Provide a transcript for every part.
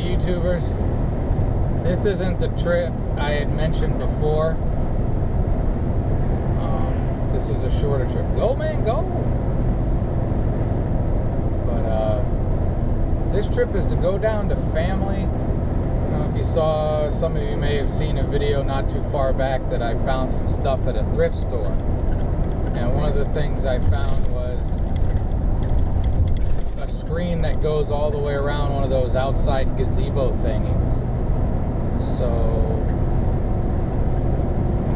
YouTubers, this isn't the trip I had mentioned before. This is a shorter trip. Go, man, go! But this trip is to go down to family. I don't know if you saw, some of you may have seen a video not too far back that I found some stuff at a thrift store. And one of the things I found was a screen that goes all the way around one of those outside gazebo thingies. So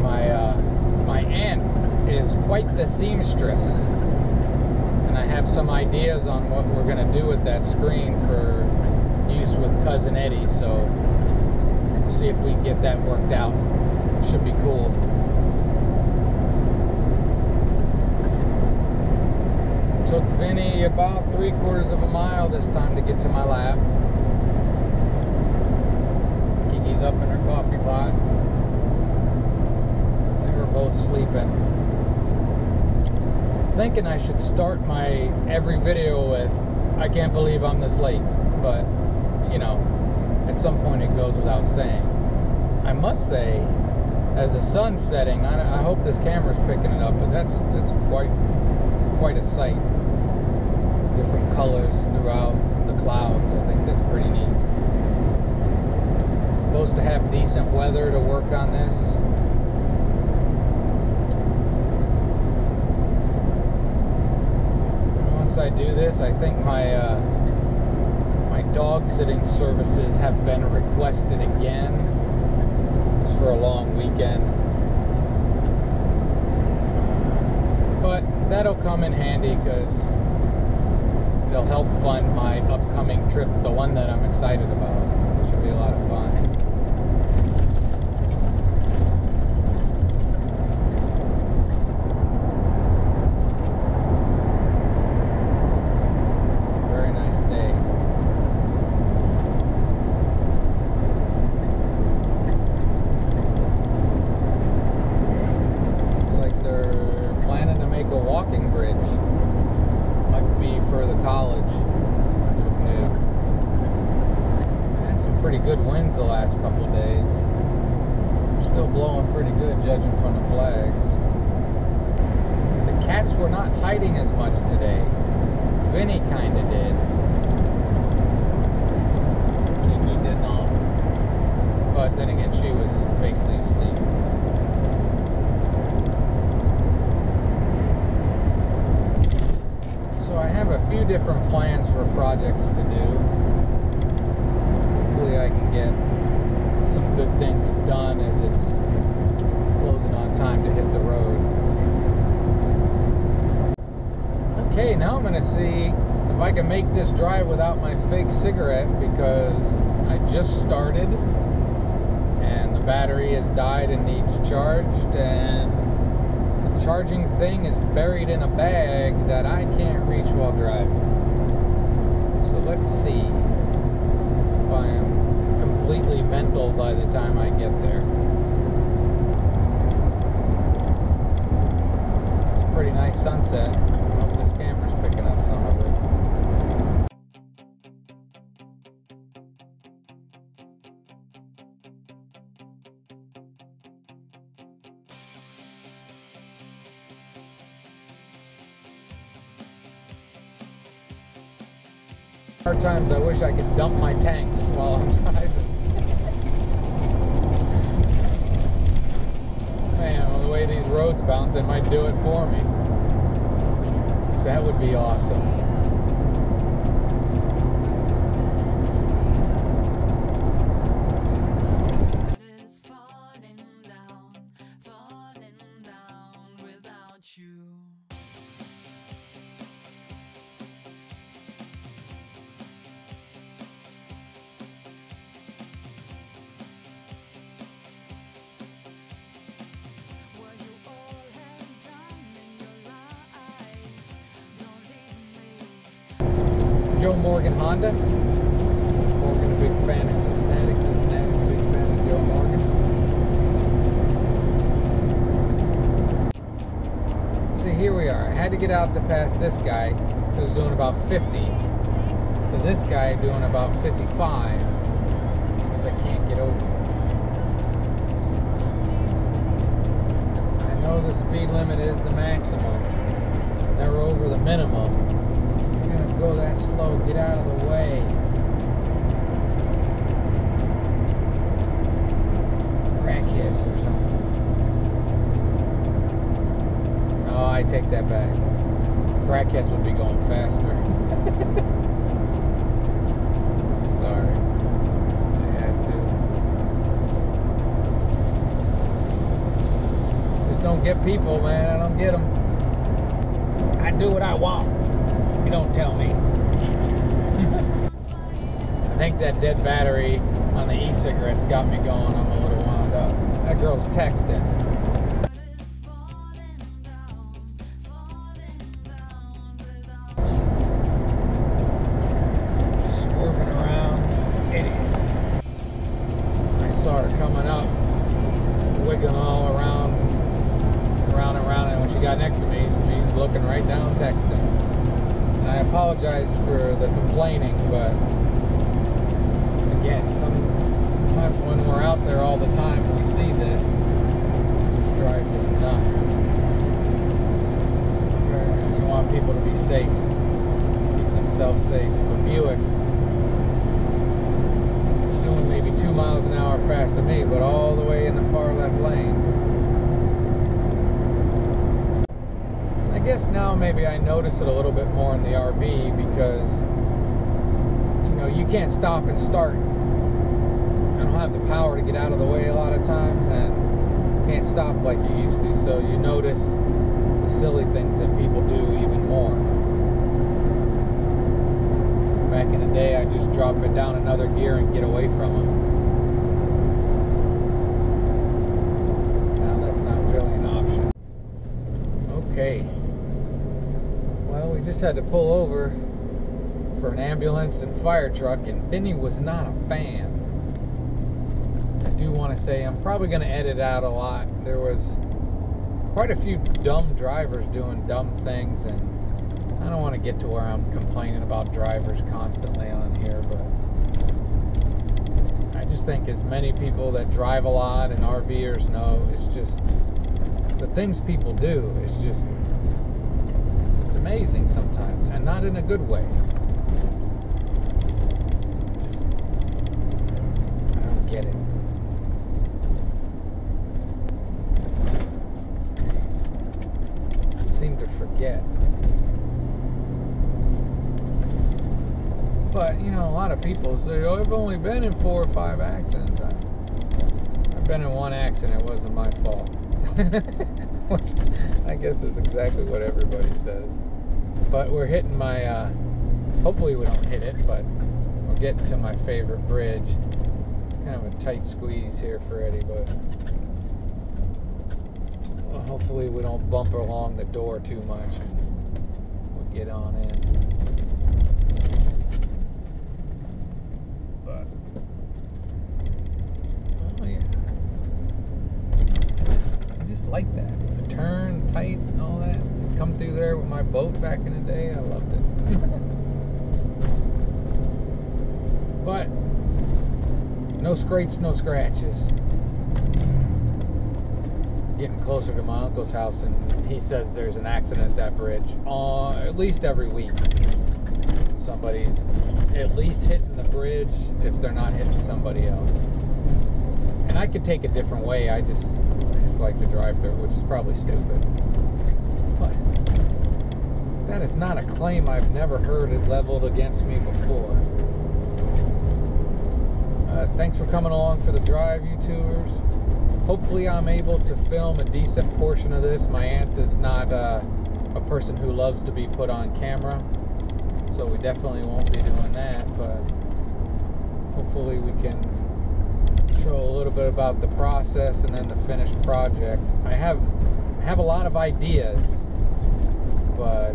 my aunt is quite the seamstress, and I have some ideas on what we're gonna do with that screen for use with Cousin Eddie, so we'll see if we can get that worked out. It should be cool. Took Vinny about 3/4 of a mile this time to get to my lab. Kiki's up in her coffee pot. They were both sleeping. Thinking I should start my every video with, I can't believe I'm this late, but you know, at some point it goes without saying. I must say, as the sun's setting, I hope this camera's picking it up, but that's quite a sight. Different colors throughout the clouds. I think that's pretty neat. Supposed to have decent weather to work on this. And once I do this, I think my dog sitting services have been requested again. Just for a long weekend. But that'll come in handy because it'll help fund my upcoming trip, the one that I'm excited about. It should be a lot of fun. Very nice day. Looks like they're planning to make a walking bridge. Might be for the college. I don't know. I had some pretty good winds the last couple of days. They're still blowing pretty good, judging from the flags. The cats were not hiding as much today. Vinny kind of did. Kiki did not. But then again, she was basically asleep. I have a few different plans for projects to do. Hopefully I can get some good things done as it's closing on time to hit the road. Okay, now I'm going to see if I can make this drive without my fake cigarette, because I just started and the battery has died and needs charged, and charging thing is buried in a bag that I can't reach while driving. So let's see if I am completely mental by the time I get there. It's a pretty nice sunset. I hope this camera's picking up some of it. Hard times, I wish I could dump my tanks while I'm driving. Man, the way these roads bounce, it might do it for me. That would be awesome. Joe Morgan Honda. Morgan, a big fan of Cincinnati. Cincinnati's a big fan of Joe Morgan. So here we are. I had to get out to pass this guy who's doing about 50 to this guy doing about 55. I can't get over. I know the speed limit is the maximum, never over the minimum. If you're gonna go that slow, get out of the way. Crackheads or something. Oh, I take that back. Crackheads would be going faster. Sorry. I had to. Just don't get people, man. I don't get them. I do what I want. You don't tell me. I think that dead battery on the e-cigarettes got me going. I'm a little wound up. That girl's texting. Swerving around. Idiots. I saw her coming up, wiggling all around, and when she got next to me, she's looking right down, texting. And I apologize for the complaining, but again, sometimes when we're out there all the time, we see this, it just drives us nuts. You want people to be safe, keep themselves safe. A Buick doing maybe 2 miles an hour faster than me, but all the way in the far left lane. I guess now maybe I notice it a little bit more in the RV because, you know, you can't stop and start. I don't have the power to get out of the way a lot of times and can't stop like you used to, so you notice the silly things that people do even more. Back in the day, I just drop it down another gear and get away from them. Now that's not really an option. Okay. Well, we just had to pull over for an ambulance and fire truck, and Benny was not a fan. I do want to say I'm probably going to edit out a lot. There was quite a few dumb drivers doing dumb things, and I don't want to get to where I'm complaining about drivers constantly on here, but I just think as many people that drive a lot and RVers know, it's just the things people do is just it's amazing sometimes, and not in a good way. Just I don't get it. I seem to forget. But, you know, a lot of people say, oh, I've only been in 4 or 5 accidents. I've been in 1 accident. It wasn't my fault. Which I guess is exactly what everybody says. But we're hitting my, hopefully we don't hit it, but we're getting to my favorite bridge. Kind of a tight squeeze here for Eddie, but well, hopefully we don't bump along the door too much and we'll get on in. Like that, the turn tight and all that. I'd come through there with my boat back in the day. I loved it. But no scrapes, no scratches. Getting closer to my uncle's house, and he says there's an accident at that bridge at least every week. Somebody's at least hitting the bridge if they're not hitting somebody else. And I could take a different way. I just like to drive through, which is probably stupid. But that is not a claim I've never heard it leveled against me before. Thanks for coming along for the drive, YouTubers. Hopefully I'm able to film a decent portion of this. My aunt is not a person who loves to be put on camera, so we definitely won't be doing that, but hopefully we can show a little bit about the process and then the finished project. I have a lot of ideas, but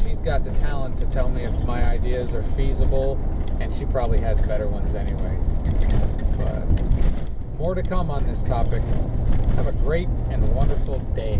she's got the talent to tell me if my ideas are feasible, and she probably has better ones anyways. But more to come on this topic. Have a great and wonderful day.